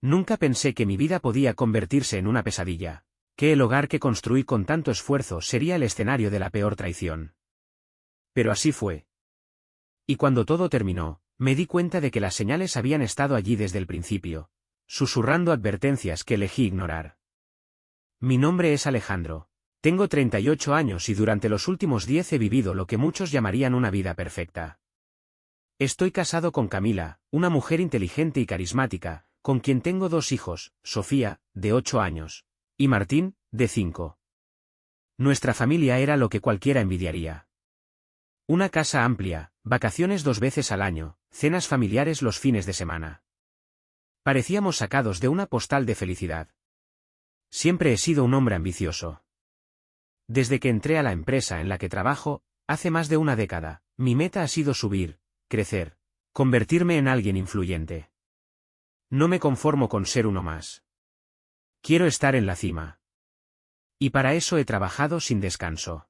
Nunca pensé que mi vida podía convertirse en una pesadilla, que el hogar que construí con tanto esfuerzo sería el escenario de la peor traición. Pero así fue. Y cuando todo terminó, me di cuenta de que las señales habían estado allí desde el principio, susurrando advertencias que elegí ignorar. Mi nombre es Alejandro. Tengo 38 años y durante los últimos 10 he vivido lo que muchos llamarían una vida perfecta. Estoy casado con Camila, una mujer inteligente y carismática, con quien tengo 2 hijos, Sofía, de 8 años, y Martín, de 5. Nuestra familia era lo que cualquiera envidiaría. Una casa amplia, vacaciones 2 veces al año, cenas familiares los fines de semana. Parecíamos sacados de una postal de felicidad. Siempre he sido un hombre ambicioso. Desde que entré a la empresa en la que trabajo, hace más de una década, mi meta ha sido subir, crecer, convertirme en alguien influyente. No me conformo con ser uno más. Quiero estar en la cima. Y para eso he trabajado sin descanso.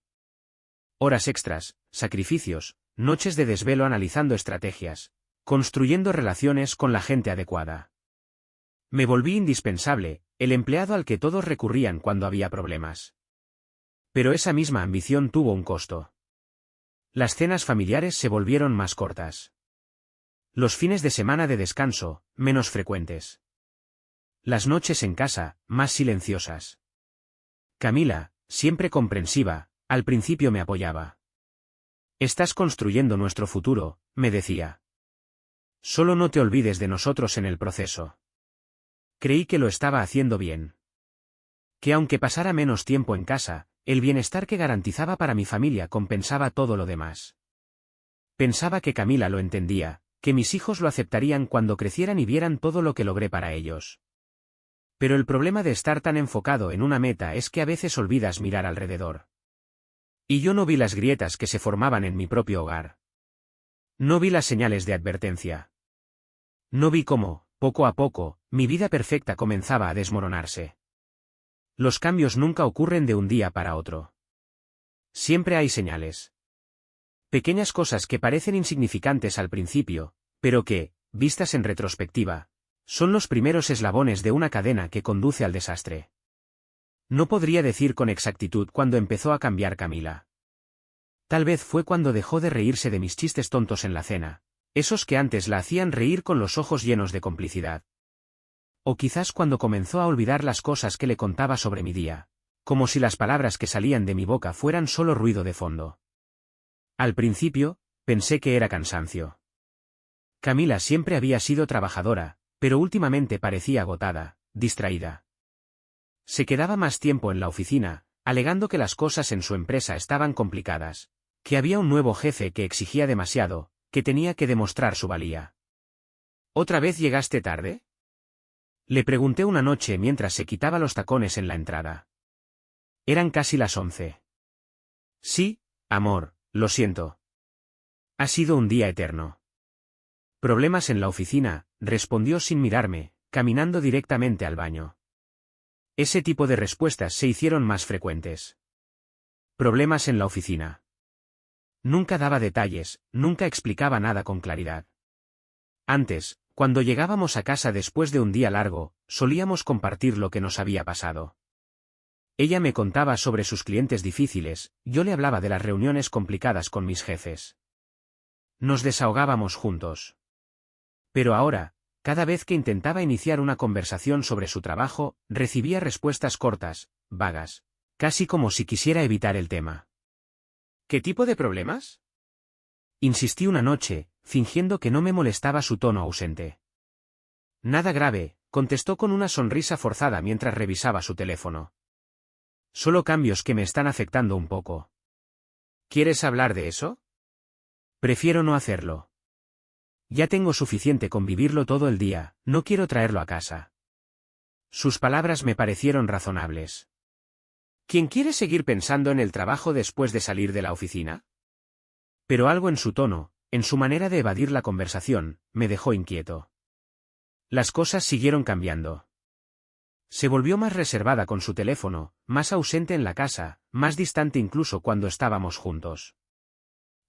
Horas extras, sacrificios, noches de desvelo analizando estrategias, construyendo relaciones con la gente adecuada. Me volví indispensable, el empleado al que todos recurrían cuando había problemas. Pero esa misma ambición tuvo un costo. Las cenas familiares se volvieron más cortas. Los fines de semana de descanso, menos frecuentes. Las noches en casa, más silenciosas. Camila, siempre comprensiva, al principio me apoyaba. Estás construyendo nuestro futuro, me decía. Solo no te olvides de nosotros en el proceso. Creí que lo estaba haciendo bien. Que aunque pasara menos tiempo en casa, el bienestar que garantizaba para mi familia compensaba todo lo demás. Pensaba que Camila lo entendía, que mis hijos lo aceptarían cuando crecieran y vieran todo lo que logré para ellos. Pero el problema de estar tan enfocado en una meta es que a veces olvidas mirar alrededor. Y yo no vi las grietas que se formaban en mi propio hogar. No vi las señales de advertencia. No vi cómo, poco a poco, mi vida perfecta comenzaba a desmoronarse. Los cambios nunca ocurren de un día para otro. Siempre hay señales. Pequeñas cosas que parecen insignificantes al principio, pero que, vistas en retrospectiva, son los primeros eslabones de una cadena que conduce al desastre. No podría decir con exactitud cuándo empezó a cambiar Camila. Tal vez fue cuando dejó de reírse de mis chistes tontos en la cena, esos que antes la hacían reír con los ojos llenos de complicidad. O quizás cuando comenzó a olvidar las cosas que le contaba sobre mi día, como si las palabras que salían de mi boca fueran solo ruido de fondo. Al principio, pensé que era cansancio. Camila siempre había sido trabajadora, pero últimamente parecía agotada, distraída. Se quedaba más tiempo en la oficina, alegando que las cosas en su empresa estaban complicadas, que había un nuevo jefe que exigía demasiado, que tenía que demostrar su valía. ¿Otra vez llegaste tarde?, le pregunté una noche mientras se quitaba los tacones en la entrada. Eran casi las 11. Sí, amor, lo siento. Ha sido un día eterno. Problemas en la oficina, respondió sin mirarme, caminando directamente al baño. Ese tipo de respuestas se hicieron más frecuentes. Problemas en la oficina. Nunca daba detalles, nunca explicaba nada con claridad. Antes, cuando llegábamos a casa después de un día largo, solíamos compartir lo que nos había pasado. Ella me contaba sobre sus clientes difíciles, yo le hablaba de las reuniones complicadas con mis jefes. Nos desahogábamos juntos. Pero ahora, cada vez que intentaba iniciar una conversación sobre su trabajo, recibía respuestas cortas, vagas, casi como si quisiera evitar el tema. ¿Qué tipo de problemas?, insistí una noche, fingiendo que no me molestaba su tono ausente. Nada grave, contestó con una sonrisa forzada mientras revisaba su teléfono. Solo cambios que me están afectando un poco. ¿Quieres hablar de eso? Prefiero no hacerlo. Ya tengo suficiente con vivirlo todo el día, no quiero traerlo a casa. Sus palabras me parecieron razonables. ¿Quién quiere seguir pensando en el trabajo después de salir de la oficina? Pero algo en su tono, en su manera de evadir la conversación, me dejó inquieto. Las cosas siguieron cambiando. Se volvió más reservada con su teléfono, más ausente en la casa, más distante incluso cuando estábamos juntos.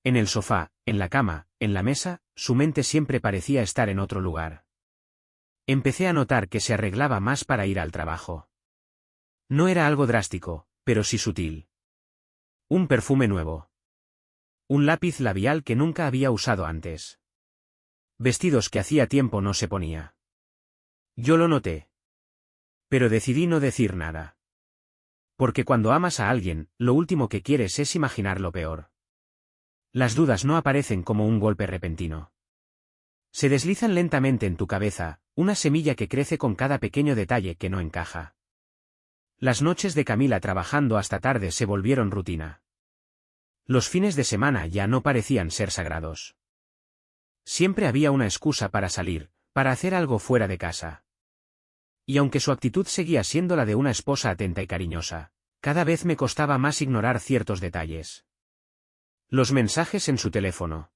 En el sofá, en la cama, en la mesa, su mente siempre parecía estar en otro lugar. Empecé a notar que se arreglaba más para ir al trabajo. No era algo drástico, pero sí sutil. Un perfume nuevo. Un lápiz labial que nunca había usado antes. Vestidos que hacía tiempo no se ponía. Yo lo noté. Pero decidí no decir nada. Porque cuando amas a alguien, lo último que quieres es imaginar lo peor. Las dudas no aparecen como un golpe repentino. Se deslizan lentamente en tu cabeza, una semilla que crece con cada pequeño detalle que no encaja. Las noches de Camila trabajando hasta tarde se volvieron rutina. Los fines de semana ya no parecían ser sagrados. Siempre había una excusa para salir, para hacer algo fuera de casa. Y aunque su actitud seguía siendo la de una esposa atenta y cariñosa, cada vez me costaba más ignorar ciertos detalles. Los mensajes en su teléfono.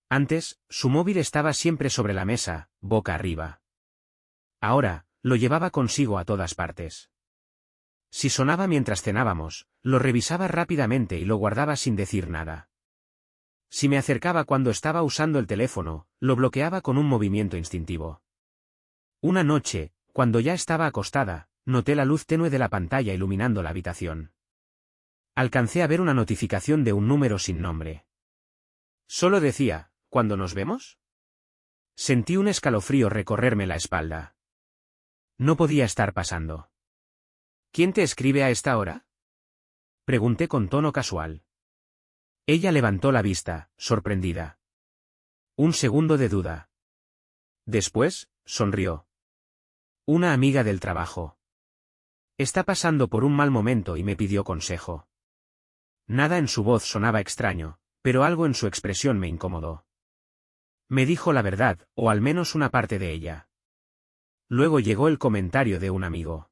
Antes, su móvil estaba siempre sobre la mesa, boca arriba. Ahora, lo llevaba consigo a todas partes. Si sonaba mientras cenábamos, lo revisaba rápidamente y lo guardaba sin decir nada. Si me acercaba cuando estaba usando el teléfono, lo bloqueaba con un movimiento instintivo. Una noche, cuando ya estaba acostada, noté la luz tenue de la pantalla iluminando la habitación. Alcancé a ver una notificación de un número sin nombre. Solo decía, ¿cuándo nos vemos? Sentí un escalofrío recorrerme la espalda. No podía estar pasando. ¿Quién te escribe a esta hora? Pregunté con tono casual. Ella levantó la vista, sorprendida. Un segundo de duda. Después, sonrió. Una amiga del trabajo. Está pasando por un mal momento y me pidió consejo. Nada en su voz sonaba extraño, pero algo en su expresión me incomodó. Me dijo la verdad, o al menos una parte de ella. Luego llegó el comentario de un amigo.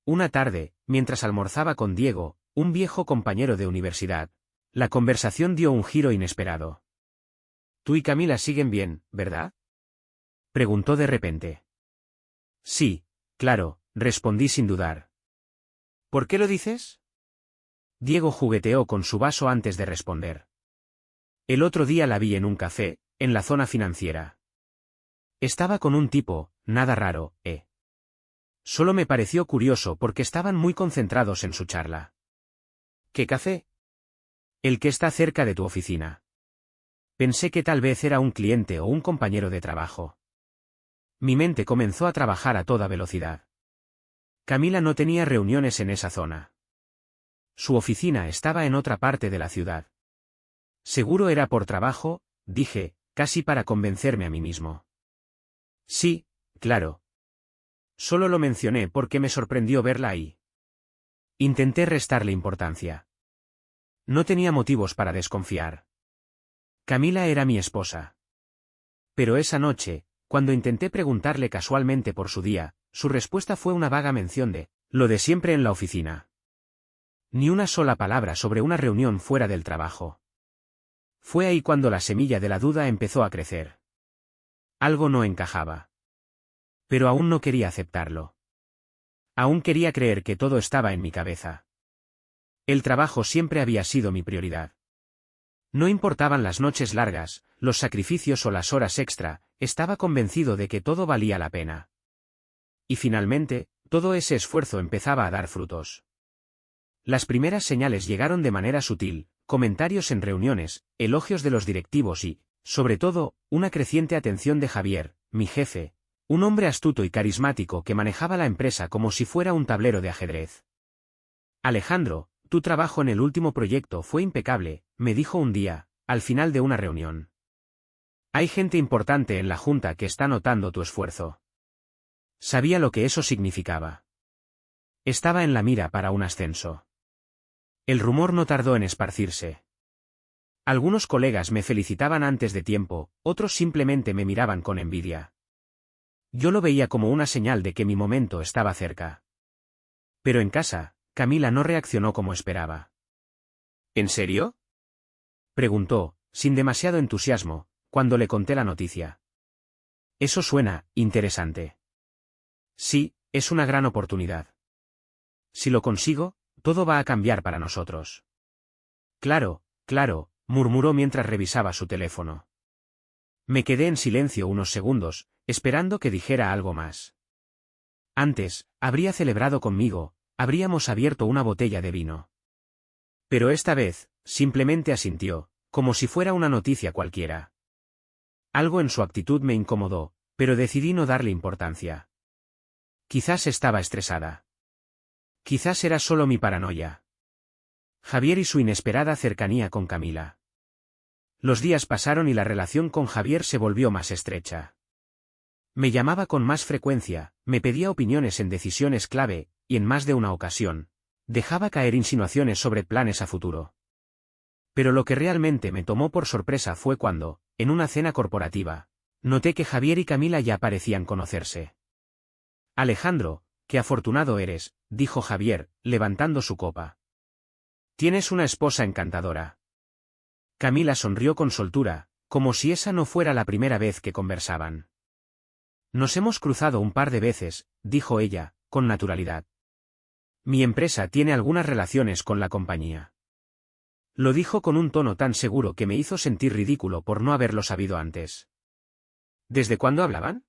Una tarde, mientras almorzaba con Diego, un viejo compañero de universidad, la conversación dio un giro inesperado. Tú y Camila siguen bien, ¿verdad? Preguntó de repente. Sí, claro, respondí sin dudar. ¿Por qué lo dices? Diego jugueteó con su vaso antes de responder. El otro día la vi en un café, en la zona financiera. Estaba con un tipo, nada raro, Solo me pareció curioso porque estaban muy concentrados en su charla. ¿Qué café? El que está cerca de tu oficina. Pensé que tal vez era un cliente o un compañero de trabajo. Mi mente comenzó a trabajar a toda velocidad. Camila no tenía reuniones en esa zona. Su oficina estaba en otra parte de la ciudad. Seguro era por trabajo, dije, casi para convencerme a mí mismo. Sí, claro. Solo lo mencioné porque me sorprendió verla ahí. Intenté restarle importancia. No tenía motivos para desconfiar. Camila era mi esposa. Pero esa noche, cuando intenté preguntarle casualmente por su día, su respuesta fue una vaga mención de lo de siempre en la oficina. Ni una sola palabra sobre una reunión fuera del trabajo. Fue ahí cuando la semilla de la duda empezó a crecer. Algo no encajaba. Pero aún no quería aceptarlo. Aún quería creer que todo estaba en mi cabeza. El trabajo siempre había sido mi prioridad. No importaban las noches largas, los sacrificios o las horas extra, estaba convencido de que todo valía la pena. Y finalmente, todo ese esfuerzo empezaba a dar frutos. Las primeras señales llegaron de manera sutil, comentarios en reuniones, elogios de los directivos y, sobre todo, una creciente atención de Javier, mi jefe, un hombre astuto y carismático que manejaba la empresa como si fuera un tablero de ajedrez. Alejandro, tu trabajo en el último proyecto fue impecable, me dijo un día, al final de una reunión. Hay gente importante en la junta que está notando tu esfuerzo. Sabía lo que eso significaba. Estaba en la mira para un ascenso. El rumor no tardó en esparcirse. Algunos colegas me felicitaban antes de tiempo, otros simplemente me miraban con envidia. Yo lo veía como una señal de que mi momento estaba cerca. Pero en casa, Camila no reaccionó como esperaba. ¿En serio?, preguntó, sin demasiado entusiasmo, cuando le conté la noticia. Eso suena interesante. Sí, es una gran oportunidad. Si lo consigo, todo va a cambiar para nosotros. Claro, claro, murmuró mientras revisaba su teléfono. Me quedé en silencio unos segundos, esperando que dijera algo más. Antes, habría celebrado conmigo, habríamos abierto una botella de vino. Pero esta vez, simplemente asintió, como si fuera una noticia cualquiera. Algo en su actitud me incomodó, pero decidí no darle importancia. Quizás estaba estresada. Quizás era solo mi paranoia. Javier y su inesperada cercanía con Camila. Los días pasaron y la relación con Javier se volvió más estrecha. Me llamaba con más frecuencia, me pedía opiniones en decisiones clave, y en más de una ocasión, dejaba caer insinuaciones sobre planes a futuro. Pero lo que realmente me tomó por sorpresa fue cuando, en una cena corporativa, noté que Javier y Camila ya parecían conocerse. Alejandro, qué afortunado eres, dijo Javier, levantando su copa. Tienes una esposa encantadora. Camila sonrió con soltura, como si esa no fuera la primera vez que conversaban. Nos hemos cruzado un par de veces, dijo ella, con naturalidad. Mi empresa tiene algunas relaciones con la compañía. Lo dijo con un tono tan seguro que me hizo sentir ridículo por no haberlo sabido antes. ¿Desde cuándo hablaban?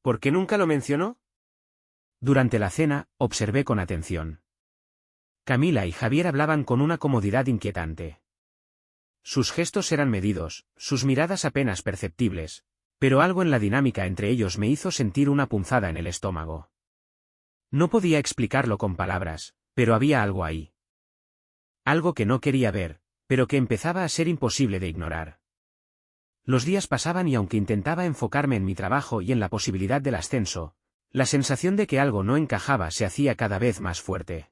¿Por qué nunca lo mencionó? Durante la cena, observé con atención. Camila y Javier hablaban con una comodidad inquietante. Sus gestos eran medidos, sus miradas apenas perceptibles, pero algo en la dinámica entre ellos me hizo sentir una punzada en el estómago. No podía explicarlo con palabras, pero había algo ahí. Algo que no quería ver, pero que empezaba a ser imposible de ignorar. Los días pasaban y aunque intentaba enfocarme en mi trabajo y en la posibilidad del ascenso, la sensación de que algo no encajaba se hacía cada vez más fuerte.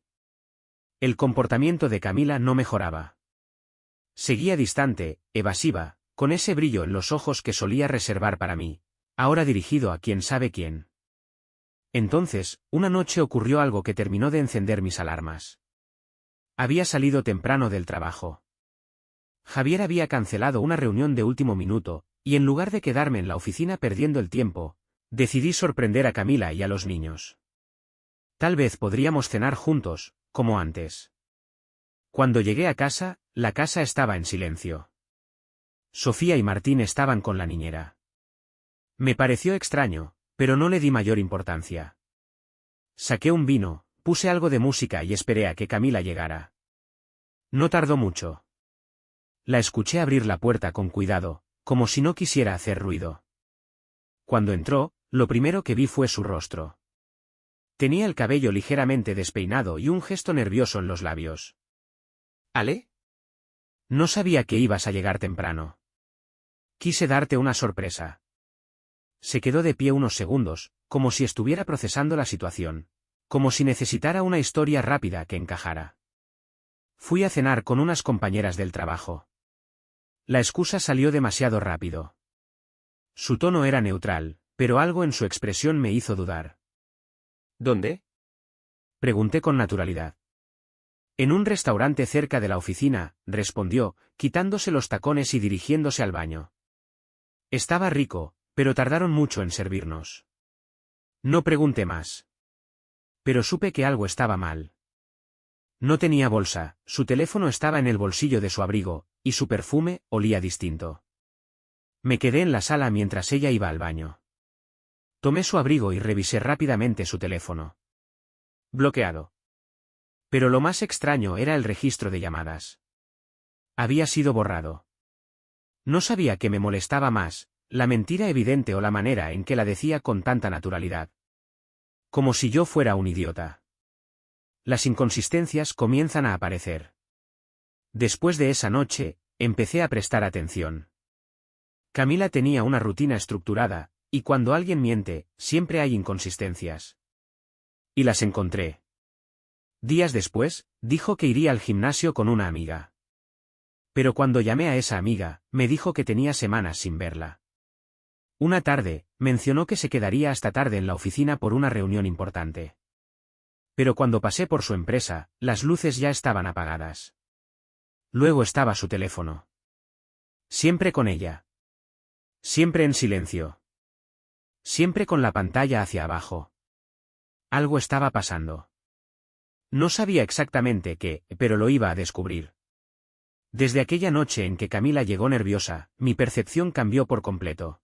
El comportamiento de Camila no mejoraba. Seguía distante, evasiva, con ese brillo en los ojos que solía reservar para mí, ahora dirigido a quién sabe quién. Entonces, una noche ocurrió algo que terminó de encender mis alarmas. Había salido temprano del trabajo. Javier había cancelado una reunión de último minuto, y en lugar de quedarme en la oficina perdiendo el tiempo, decidí sorprender a Camila y a los niños. Tal vez podríamos cenar juntos, como antes. Cuando llegué a casa, la casa estaba en silencio. Sofía y Martín estaban con la niñera. Me pareció extraño, pero no le di mayor importancia. Saqué un vino, puse algo de música y esperé a que Camila llegara. No tardó mucho. La escuché abrir la puerta con cuidado, como si no quisiera hacer ruido. Cuando entró, lo primero que vi fue su rostro. Tenía el cabello ligeramente despeinado y un gesto nervioso en los labios. ¿Ale? No sabía que ibas a llegar temprano. Quise darte una sorpresa. Se quedó de pie unos segundos, como si estuviera procesando la situación, como si necesitara una historia rápida que encajara. Fui a cenar con unas compañeras del trabajo. La excusa salió demasiado rápido. Su tono era neutral, pero algo en su expresión me hizo dudar. ¿Dónde? Pregunté con naturalidad. En un restaurante cerca de la oficina, respondió, quitándose los tacones y dirigiéndose al baño. Estaba rico, pero tardaron mucho en servirnos. No pregunté más. Pero supe que algo estaba mal. No tenía bolsa, su teléfono estaba en el bolsillo de su abrigo, y su perfume olía distinto. Me quedé en la sala mientras ella iba al baño. Tomé su abrigo y revisé rápidamente su teléfono. Bloqueado. Pero lo más extraño era el registro de llamadas. Había sido borrado. No sabía qué me molestaba más, la mentira evidente o la manera en que la decía con tanta naturalidad. Como si yo fuera un idiota. Las inconsistencias comienzan a aparecer. Después de esa noche, empecé a prestar atención. Camila tenía una rutina estructurada, y cuando alguien miente, siempre hay inconsistencias. Y las encontré. Días después, dijo que iría al gimnasio con una amiga. Pero cuando llamé a esa amiga, me dijo que tenía semanas sin verla. Una tarde, mencionó que se quedaría hasta tarde en la oficina por una reunión importante. Pero cuando pasé por su empresa, las luces ya estaban apagadas. Luego estaba su teléfono. Siempre con ella. Siempre en silencio. Siempre con la pantalla hacia abajo. Algo estaba pasando. No sabía exactamente qué, pero lo iba a descubrir. Desde aquella noche en que Camila llegó nerviosa, mi percepción cambió por completo.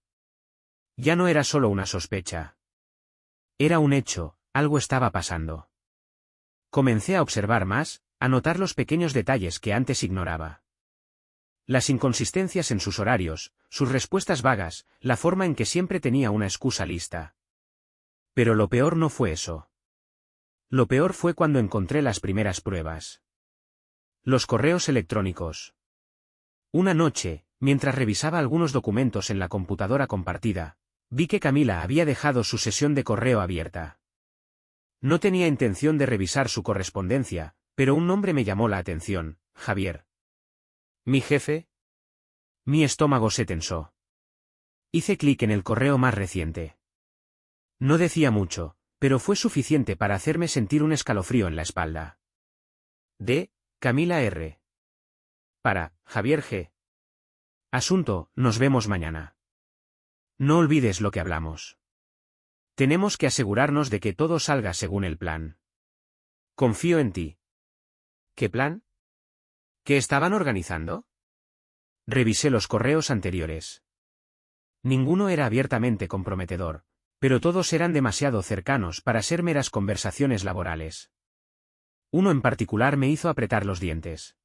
Ya no era solo una sospecha. Era un hecho, algo estaba pasando. Comencé a observar más, a notar los pequeños detalles que antes ignoraba. Las inconsistencias en sus horarios, sus respuestas vagas, la forma en que siempre tenía una excusa lista. Pero lo peor no fue eso. Lo peor fue cuando encontré las primeras pruebas. Los correos electrónicos. Una noche, mientras revisaba algunos documentos en la computadora compartida, vi que Camila había dejado su sesión de correo abierta. No tenía intención de revisar su correspondencia, pero un nombre me llamó la atención: Javier. ¿Mi jefe? Mi estómago se tensó. Hice clic en el correo más reciente. No decía mucho, pero fue suficiente para hacerme sentir un escalofrío en la espalda. De Camila R. Para Javier G. Asunto: nos vemos mañana. No olvides lo que hablamos. Tenemos que asegurarnos de que todo salga según el plan. Confío en ti. ¿Qué plan? ¿Qué estaban organizando? Revisé los correos anteriores. Ninguno era abiertamente comprometedor, pero todos eran demasiado cercanos para ser meras conversaciones laborales. Uno en particular me hizo apretar los dientes.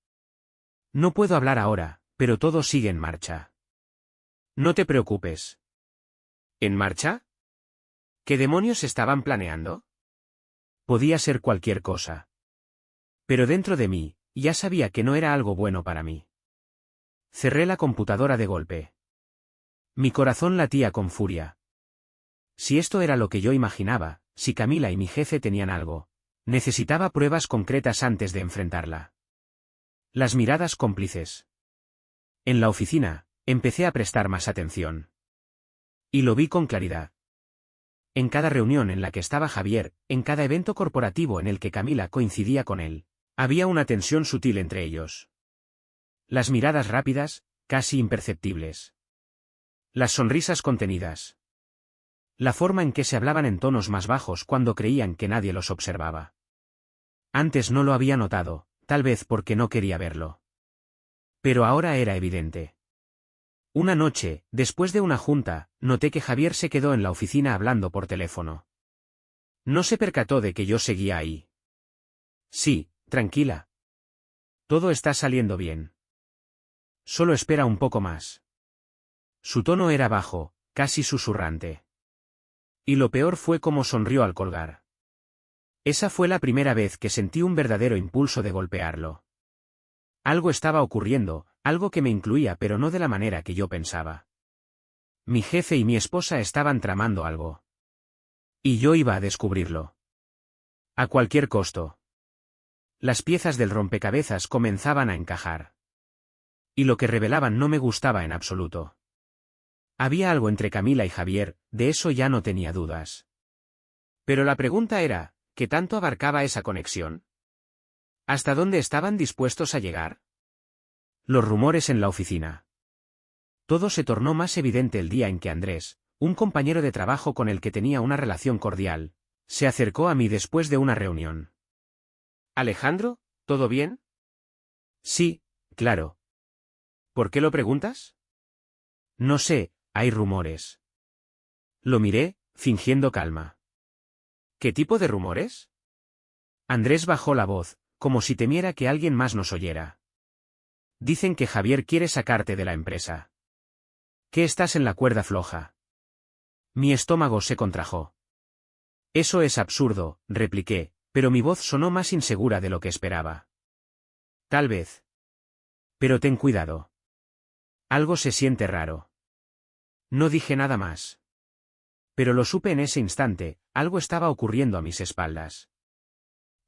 No puedo hablar ahora, pero todo sigue en marcha. No te preocupes. ¿En marcha? ¿Qué demonios estaban planeando? Podía ser cualquier cosa. Pero dentro de mí, ya sabía que no era algo bueno para mí. Cerré la computadora de golpe. Mi corazón latía con furia. Si esto era lo que yo imaginaba, si Camila y mi jefe tenían algo, necesitaba pruebas concretas antes de enfrentarla. Las miradas cómplices. En la oficina, empecé a prestar más atención. Y lo vi con claridad. En cada reunión en la que estaba Javier, en cada evento corporativo en el que Camila coincidía con él, había una tensión sutil entre ellos. Las miradas rápidas, casi imperceptibles. Las sonrisas contenidas. La forma en que se hablaban en tonos más bajos cuando creían que nadie los observaba. Antes no lo había notado, tal vez porque no quería verlo. Pero ahora era evidente. Una noche, después de una junta, noté que Javier se quedó en la oficina hablando por teléfono. No se percató de que yo seguía ahí. Sí, tranquila. Todo está saliendo bien. Solo espera un poco más. Su tono era bajo, casi susurrante. Y lo peor fue cómo sonrió al colgar. Esa fue la primera vez que sentí un verdadero impulso de golpearlo. Algo estaba ocurriendo, algo que me incluía, pero no de la manera que yo pensaba. Mi jefe y mi esposa estaban tramando algo. Y yo iba a descubrirlo. A cualquier costo. Las piezas del rompecabezas comenzaban a encajar. Y lo que revelaban no me gustaba en absoluto. Había algo entre Camila y Javier, de eso ya no tenía dudas. Pero la pregunta era, ¿qué tanto abarcaba esa conexión? ¿Hasta dónde estaban dispuestos a llegar? Los rumores en la oficina. Todo se tornó más evidente el día en que Andrés, un compañero de trabajo con el que tenía una relación cordial, se acercó a mí después de una reunión. «Alejandro, ¿todo bien?» «Sí, claro». «¿Por qué lo preguntas?» «No sé, hay rumores». Lo miré, fingiendo calma. «¿Qué tipo de rumores?» Andrés bajó la voz, como si temiera que alguien más nos oyera. «Dicen que Javier quiere sacarte de la empresa. Que estás en la cuerda floja». Mi estómago se contrajo. «Eso es absurdo», repliqué, pero mi voz sonó más insegura de lo que esperaba. «Tal vez. Pero ten cuidado. Algo se siente raro». No dije nada más. Pero lo supe en ese instante, algo estaba ocurriendo a mis espaldas.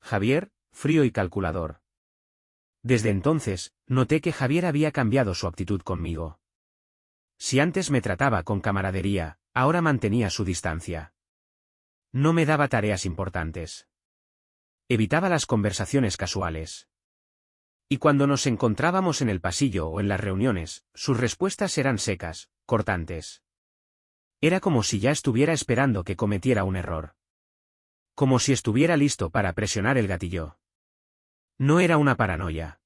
Javier, frío y calculador. Desde entonces, noté que Javier había cambiado su actitud conmigo. Si antes me trataba con camaradería, ahora mantenía su distancia. No me daba tareas importantes. Evitaba las conversaciones casuales. Y cuando nos encontrábamos en el pasillo o en las reuniones, sus respuestas eran secas, cortantes. Era como si ya estuviera esperando que cometiera un error. Como si estuviera listo para presionar el gatillo. No era una paranoia.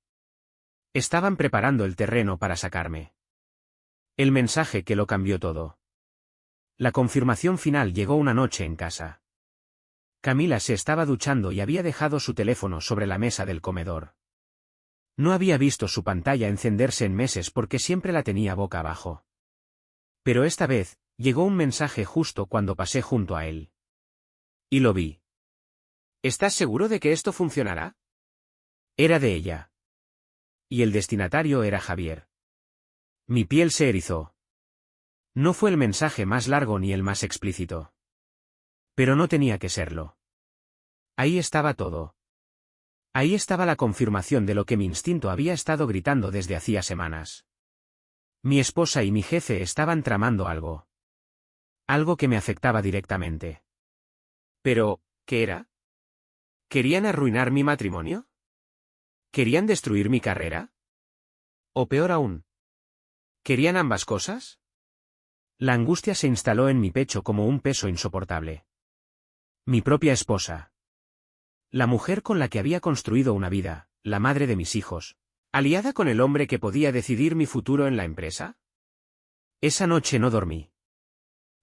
Estaban preparando el terreno para sacarme. El mensaje que lo cambió todo. La confirmación final llegó una noche en casa. Camila se estaba duchando y había dejado su teléfono sobre la mesa del comedor. No había visto su pantalla encenderse en meses porque siempre la tenía boca abajo. Pero esta vez, llegó un mensaje justo cuando pasé junto a él. Y lo vi. ¿Estás seguro de que esto funcionará? Era de ella. Y el destinatario era Javier. Mi piel se erizó. No fue el mensaje más largo ni el más explícito. Pero no tenía que serlo. Ahí estaba todo. Ahí estaba la confirmación de lo que mi instinto había estado gritando desde hacía semanas. Mi esposa y mi jefe estaban tramando algo. Algo que me afectaba directamente. Pero, ¿qué era? ¿Querían arruinar mi matrimonio? ¿Querían destruir mi carrera? O peor aún, ¿querían ambas cosas? La angustia se instaló en mi pecho como un peso insoportable. Mi propia esposa. La mujer con la que había construido una vida, la madre de mis hijos, aliada con el hombre que podía decidir mi futuro en la empresa. Esa noche no dormí.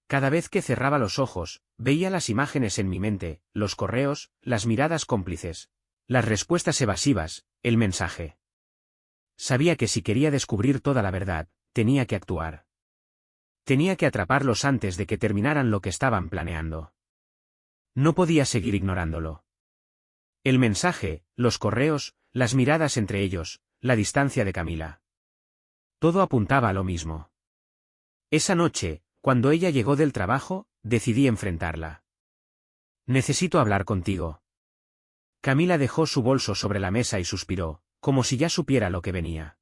Cada vez que cerraba los ojos, veía las imágenes en mi mente, los correos, las miradas cómplices, las respuestas evasivas, el mensaje. Sabía que si quería descubrir toda la verdad, tenía que actuar. Tenía que atraparlos antes de que terminaran lo que estaban planeando. No podía seguir ignorándolo. El mensaje, los correos, las miradas entre ellos, la distancia de Camila. Todo apuntaba a lo mismo. Esa noche, cuando ella llegó del trabajo, decidí enfrentarla. Necesito hablar contigo. Camila dejó su bolso sobre la mesa y suspiró, como si ya supiera lo que venía.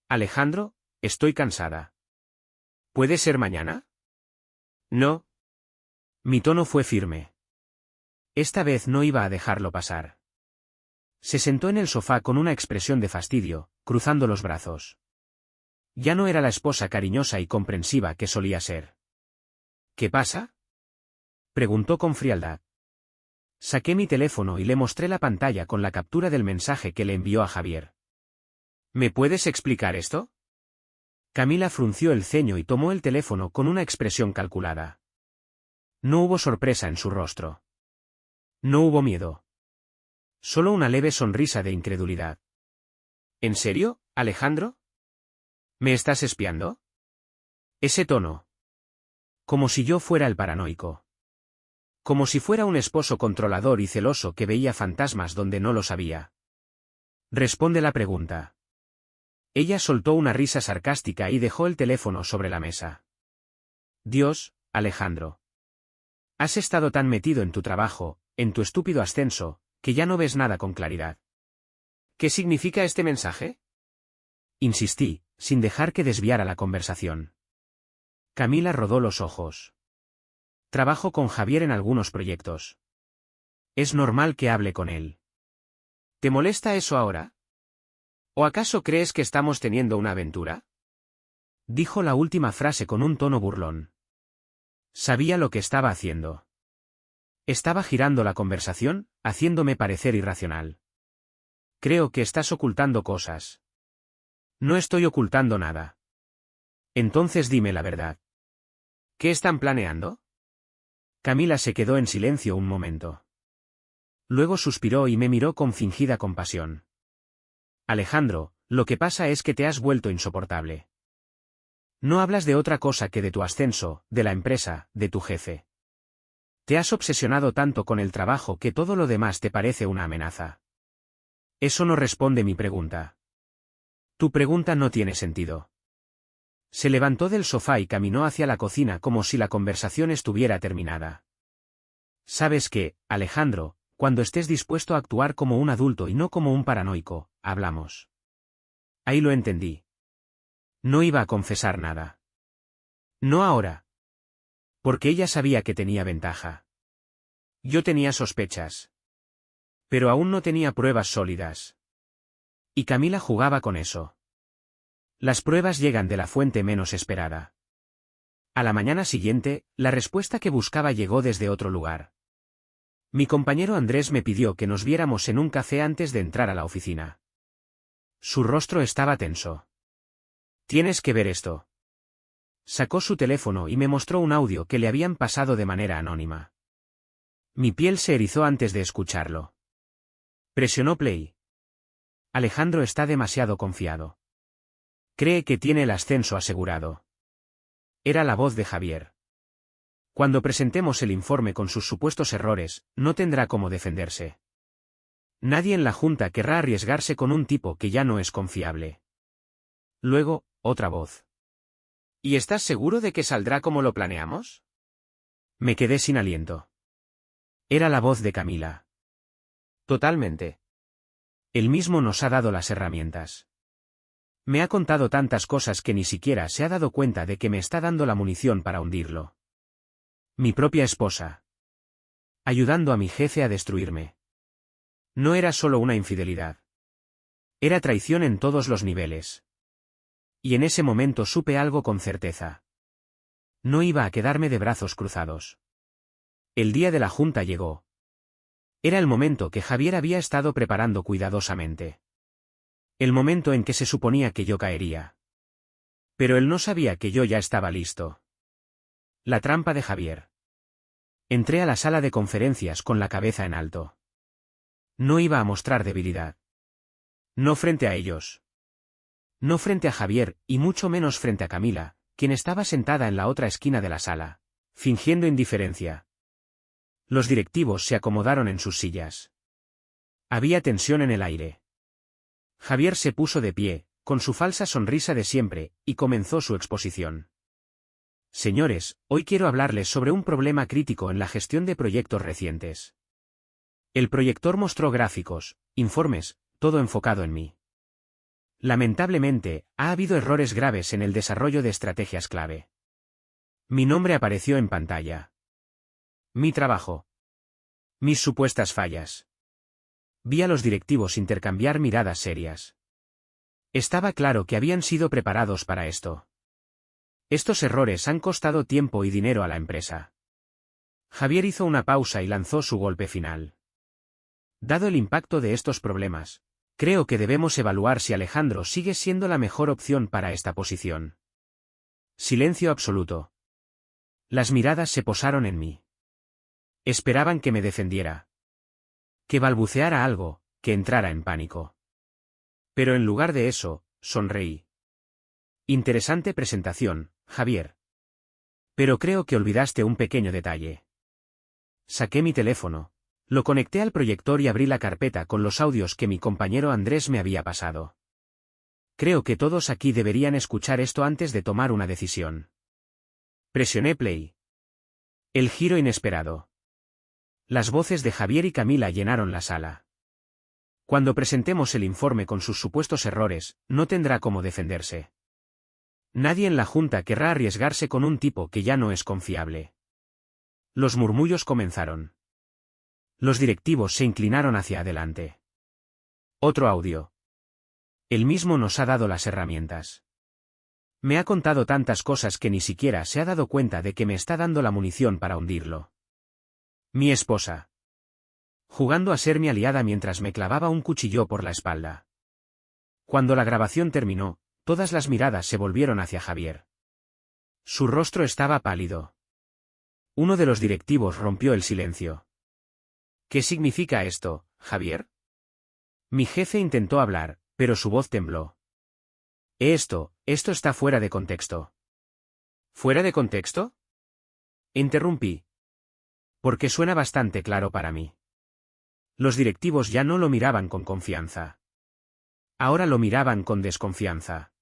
Alejandro, estoy cansada. ¿Puede ser mañana? No. Mi tono fue firme. Esta vez no iba a dejarlo pasar. Se sentó en el sofá con una expresión de fastidio, cruzando los brazos. Ya no era la esposa cariñosa y comprensiva que solía ser. ¿Qué pasa? Preguntó con frialdad. Saqué mi teléfono y le mostré la pantalla con la captura del mensaje que le envió a Javier. ¿Me puedes explicar esto? Camila frunció el ceño y tomó el teléfono con una expresión calculada. No hubo sorpresa en su rostro. No hubo miedo. Solo una leve sonrisa de incredulidad. ¿En serio, Alejandro? ¿Me estás espiando? Ese tono. Como si yo fuera el paranoico. Como si fuera un esposo controlador y celoso que veía fantasmas donde no los había. Responde la pregunta. Ella soltó una risa sarcástica y dejó el teléfono sobre la mesa. Dios, Alejandro. Has estado tan metido en tu trabajo, en tu estúpido ascenso, que ya no ves nada con claridad. ¿Qué significa este mensaje? Insistí, sin dejar que desviara la conversación. Camila rodó los ojos. Trabajo con Javier en algunos proyectos. Es normal que hable con él. ¿Te molesta eso ahora? ¿O acaso crees que estamos teniendo una aventura? Dijo la última frase con un tono burlón. Sabía lo que estaba haciendo. Estaba girando la conversación, haciéndome parecer irracional. Creo que estás ocultando cosas. No estoy ocultando nada. Entonces dime la verdad. ¿Qué están planeando? Camila se quedó en silencio un momento. Luego suspiró y me miró con fingida compasión. Alejandro, lo que pasa es que te has vuelto insoportable. No hablas de otra cosa que de tu ascenso, de la empresa, de tu jefe. Te has obsesionado tanto con el trabajo que todo lo demás te parece una amenaza. Eso no responde mi pregunta. Tu pregunta no tiene sentido. Se levantó del sofá y caminó hacia la cocina como si la conversación estuviera terminada. ¿Sabes qué, Alejandro? Cuando estés dispuesto a actuar como un adulto y no como un paranoico, hablamos. Ahí lo entendí. No iba a confesar nada. No ahora. Porque ella sabía que tenía ventaja. Yo tenía sospechas. Pero aún no tenía pruebas sólidas. Y Camila jugaba con eso. Las pruebas llegan de la fuente menos esperada. A la mañana siguiente, la respuesta que buscaba llegó desde otro lugar. Mi compañero Andrés me pidió que nos viéramos en un café antes de entrar a la oficina. Su rostro estaba tenso. Tienes que ver esto. Sacó su teléfono y me mostró un audio que le habían pasado de manera anónima. Mi piel se erizó antes de escucharlo. Presionó play. Alejandro está demasiado confiado. Cree que tiene el ascenso asegurado. Era la voz de Javier. Cuando presentemos el informe con sus supuestos errores, no tendrá cómo defenderse. Nadie en la Junta querrá arriesgarse con un tipo que ya no es confiable. Luego, otra voz. ¿Y estás seguro de que saldrá como lo planeamos? Me quedé sin aliento. Era la voz de Camila. Totalmente. Él mismo nos ha dado las herramientas. Me ha contado tantas cosas que ni siquiera se ha dado cuenta de que me está dando la munición para hundirlo. Mi propia esposa. Ayudando a mi jefe a destruirme. No era solo una infidelidad. Era traición en todos los niveles. Y en ese momento supe algo con certeza. No iba a quedarme de brazos cruzados. El día de la junta llegó. Era el momento que Javier había estado preparando cuidadosamente. El momento en que se suponía que yo caería. Pero él no sabía que yo ya estaba listo. La trampa de Javier. Entré a la sala de conferencias con la cabeza en alto. No iba a mostrar debilidad. No frente a ellos. No frente a Javier, y mucho menos frente a Camila, quien estaba sentada en la otra esquina de la sala, fingiendo indiferencia. Los directivos se acomodaron en sus sillas. Había tensión en el aire. Javier se puso de pie, con su falsa sonrisa de siempre, y comenzó su exposición. Señores, hoy quiero hablarles sobre un problema crítico en la gestión de proyectos recientes. El proyector mostró gráficos, informes, todo enfocado en mí. Lamentablemente, ha habido errores graves en el desarrollo de estrategias clave. Mi nombre apareció en pantalla. Mi trabajo. Mis supuestas fallas. Vi a los directivos intercambiar miradas serias. Estaba claro que habían sido preparados para esto. Estos errores han costado tiempo y dinero a la empresa. Javier hizo una pausa y lanzó su golpe final. Dado el impacto de estos problemas, creo que debemos evaluar si Alejandro sigue siendo la mejor opción para esta posición. Silencio absoluto. Las miradas se posaron en mí. Esperaban que me defendiera. Que balbuceara algo, que entrara en pánico. Pero en lugar de eso, sonreí. Interesante presentación, Javier. Pero creo que olvidaste un pequeño detalle. Saqué mi teléfono, lo conecté al proyector y abrí la carpeta con los audios que mi compañero Andrés me había pasado. Creo que todos aquí deberían escuchar esto antes de tomar una decisión. Presioné play. El giro inesperado. Las voces de Javier y Camila llenaron la sala. Cuando presentemos el informe con sus supuestos errores, no tendrá cómo defenderse. Nadie en la Junta querrá arriesgarse con un tipo que ya no es confiable. Los murmullos comenzaron. Los directivos se inclinaron hacia adelante. Otro audio. Él mismo nos ha dado las herramientas. Me ha contado tantas cosas que ni siquiera se ha dado cuenta de que me está dando la munición para hundirlo. Mi esposa. Jugando a ser mi aliada mientras me clavaba un cuchillo por la espalda. Cuando la grabación terminó, todas las miradas se volvieron hacia Javier. Su rostro estaba pálido. Uno de los directivos rompió el silencio. ¿Qué significa esto, Javier? Mi jefe intentó hablar, pero su voz tembló. Esto está fuera de contexto. ¿Fuera de contexto? Interrumpí. Porque suena bastante claro para mí. Los directivos ya no lo miraban con confianza. Ahora lo miraban con desconfianza.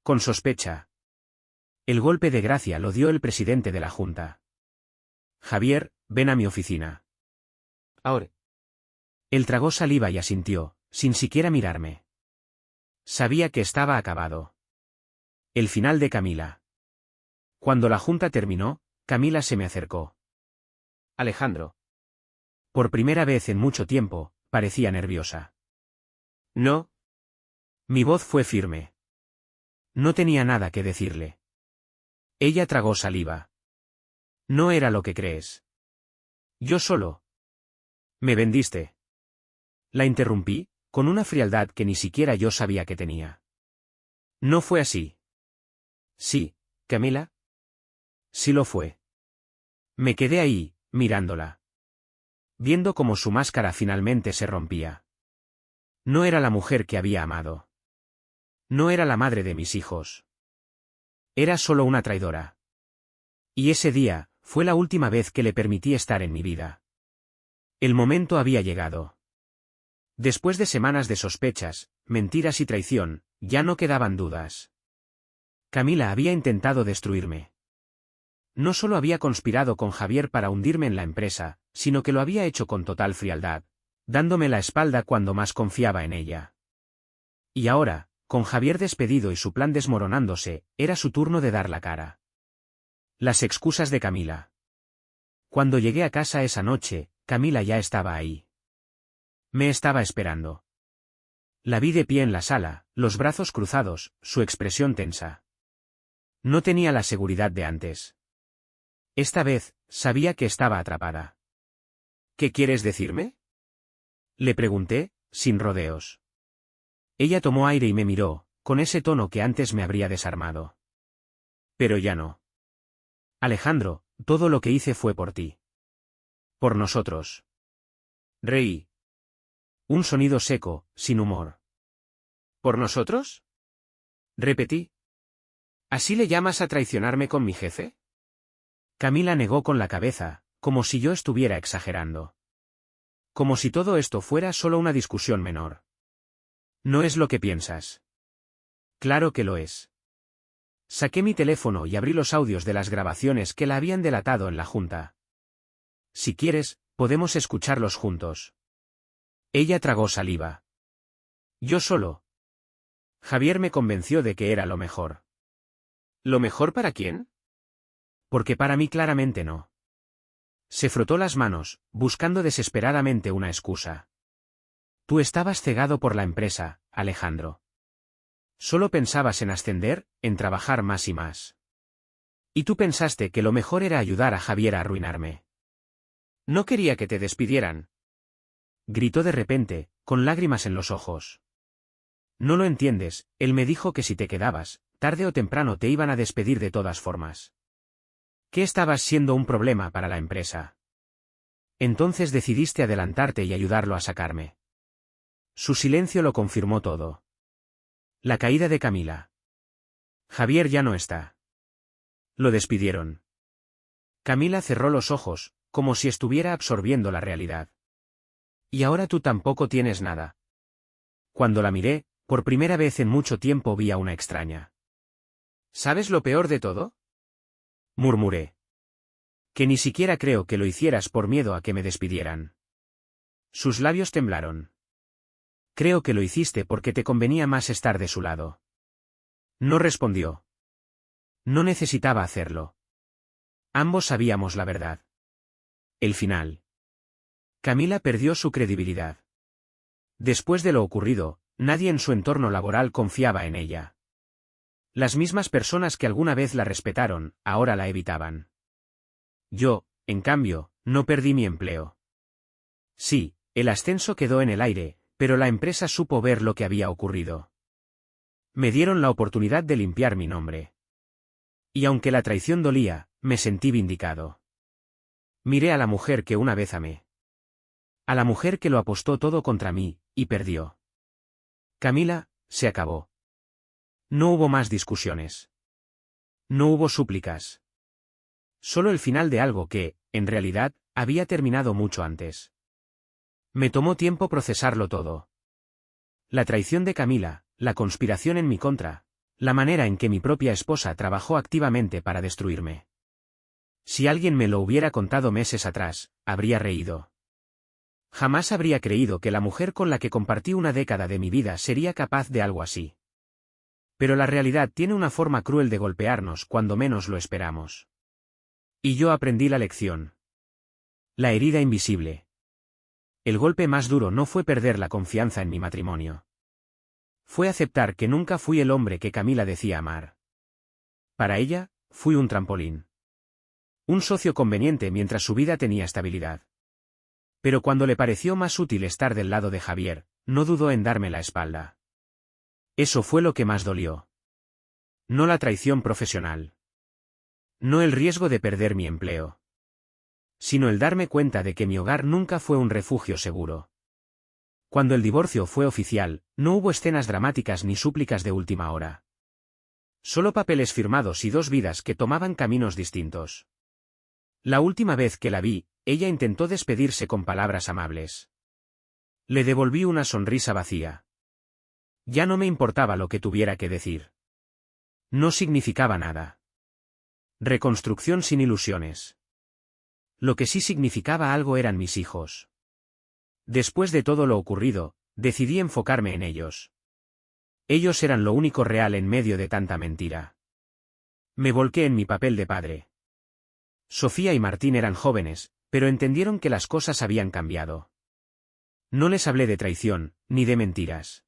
Con sospecha. El golpe de gracia lo dio el presidente de la Junta. Javier, ven a mi oficina. Ahora. Él tragó saliva y asintió, sin siquiera mirarme. Sabía que estaba acabado. El final de Camila. Cuando la junta terminó, Camila se me acercó. Alejandro. Por primera vez en mucho tiempo, parecía nerviosa. No. Mi voz fue firme. No tenía nada que decirle. Ella tragó saliva. No era lo que crees. Yo solo. Me vendiste. La interrumpí, con una frialdad que ni siquiera yo sabía que tenía. No fue así. Sí, ¿Camila? Sí lo fue. Me quedé ahí, mirándola. Viendo cómo su máscara finalmente se rompía. No era la mujer que había amado. No era la madre de mis hijos. Era solo una traidora. Y ese día, fue la última vez que le permití estar en mi vida. El momento había llegado. Después de semanas de sospechas, mentiras y traición, ya no quedaban dudas. Camila había intentado destruirme. No solo había conspirado con Javier para hundirme en la empresa, sino que lo había hecho con total frialdad, dándome la espalda cuando más confiaba en ella. Y ahora, con Javier despedido y su plan desmoronándose, era su turno de dar la cara. Las excusas de Camila. Cuando llegué a casa esa noche, Camila ya estaba ahí. Me estaba esperando. La vi de pie en la sala, los brazos cruzados, su expresión tensa. No tenía la seguridad de antes. Esta vez, sabía que estaba atrapada. ¿Qué quieres decirme? Le pregunté, sin rodeos. Ella tomó aire y me miró, con ese tono que antes me habría desarmado. Pero ya no. Alejandro, todo lo que hice fue por ti. Por nosotros. Reí. Un sonido seco, sin humor. ¿Por nosotros? Repetí. ¿Así le llamas a traicionarme con mi jefe? Camila negó con la cabeza, como si yo estuviera exagerando. Como si todo esto fuera solo una discusión menor. No es lo que piensas. Claro que lo es. Saqué mi teléfono y abrí los audios de las grabaciones que la habían delatado en la junta. Si quieres, podemos escucharlos juntos. Ella tragó saliva. Yo solo. Javier me convenció de que era lo mejor. ¿Lo mejor para quién? Porque para mí claramente no. Se frotó las manos, buscando desesperadamente una excusa. Tú estabas cegado por la empresa, Alejandro. Solo pensabas en ascender, en trabajar más y más. Y tú pensaste que lo mejor era ayudar a Javier a arruinarme. No quería que te despidieran. Gritó de repente, con lágrimas en los ojos. No lo entiendes, él me dijo que si te quedabas, tarde o temprano te iban a despedir de todas formas. Que estabas siendo un problema para la empresa. Entonces decidiste adelantarte y ayudarlo a sacarme. Su silencio lo confirmó todo. La caída de Camila. Javier ya no está. Lo despidieron. Camila cerró los ojos, como si estuviera absorbiendo la realidad. Y ahora tú tampoco tienes nada. Cuando la miré, por primera vez en mucho tiempo vi a una extraña. ¿Sabes lo peor de todo? Murmuré. Que ni siquiera creo que lo hicieras por miedo a que me despidieran. Sus labios temblaron. Creo que lo hiciste porque te convenía más estar de su lado. No respondió. No necesitaba hacerlo. Ambos sabíamos la verdad. El final. Camila perdió su credibilidad. Después de lo ocurrido, nadie en su entorno laboral confiaba en ella. Las mismas personas que alguna vez la respetaron, ahora la evitaban. Yo, en cambio, no perdí mi empleo. Sí, el ascenso quedó en el aire, pero la empresa supo ver lo que había ocurrido. Me dieron la oportunidad de limpiar mi nombre. Y aunque la traición dolía, me sentí vindicado. Miré a la mujer que una vez amé. A la mujer que lo apostó todo contra mí, y perdió. Camila, se acabó. No hubo más discusiones. No hubo súplicas. Solo el final de algo que, en realidad, había terminado mucho antes. Me tomó tiempo procesarlo todo. La traición de Camila, la conspiración en mi contra, la manera en que mi propia esposa trabajó activamente para destruirme. Si alguien me lo hubiera contado meses atrás, habría reído. Jamás habría creído que la mujer con la que compartí una década de mi vida sería capaz de algo así. Pero la realidad tiene una forma cruel de golpearnos cuando menos lo esperamos. Y yo aprendí la lección. La herida invisible. El golpe más duro no fue perder la confianza en mi matrimonio. Fue aceptar que nunca fui el hombre que Camila decía amar. Para ella, fui un trampolín. Un socio conveniente mientras su vida tenía estabilidad. Pero cuando le pareció más útil estar del lado de Javier, no dudó en darme la espalda. Eso fue lo que más dolió. No la traición profesional. No el riesgo de perder mi empleo, sino el darme cuenta de que mi hogar nunca fue un refugio seguro. Cuando el divorcio fue oficial, no hubo escenas dramáticas ni súplicas de última hora. Solo papeles firmados y dos vidas que tomaban caminos distintos. La última vez que la vi, ella intentó despedirse con palabras amables. Le devolví una sonrisa vacía. Ya no me importaba lo que tuviera que decir. No significaba nada. Reconstrucción sin ilusiones. Lo que sí significaba algo eran mis hijos. Después de todo lo ocurrido, decidí enfocarme en ellos. Ellos eran lo único real en medio de tanta mentira. Me volqué en mi papel de padre. Sofía y Martín eran jóvenes, pero entendieron que las cosas habían cambiado. No les hablé de traición, ni de mentiras.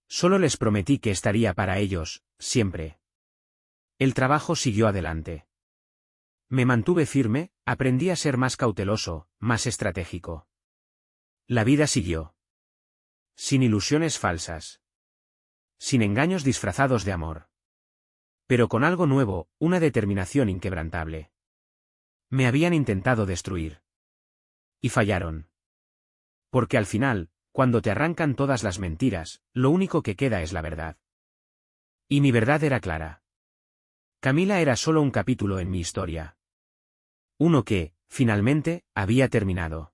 Solo les prometí que estaría para ellos, siempre. El trabajo siguió adelante. Me mantuve firme, aprendí a ser más cauteloso, más estratégico. La vida siguió. Sin ilusiones falsas. Sin engaños disfrazados de amor. Pero con algo nuevo, una determinación inquebrantable. Me habían intentado destruir. Y fallaron. Porque al final, cuando te arrancan todas las mentiras, lo único que queda es la verdad. Y mi verdad era clara. Camila era solo un capítulo en mi historia. Uno que, finalmente, había terminado.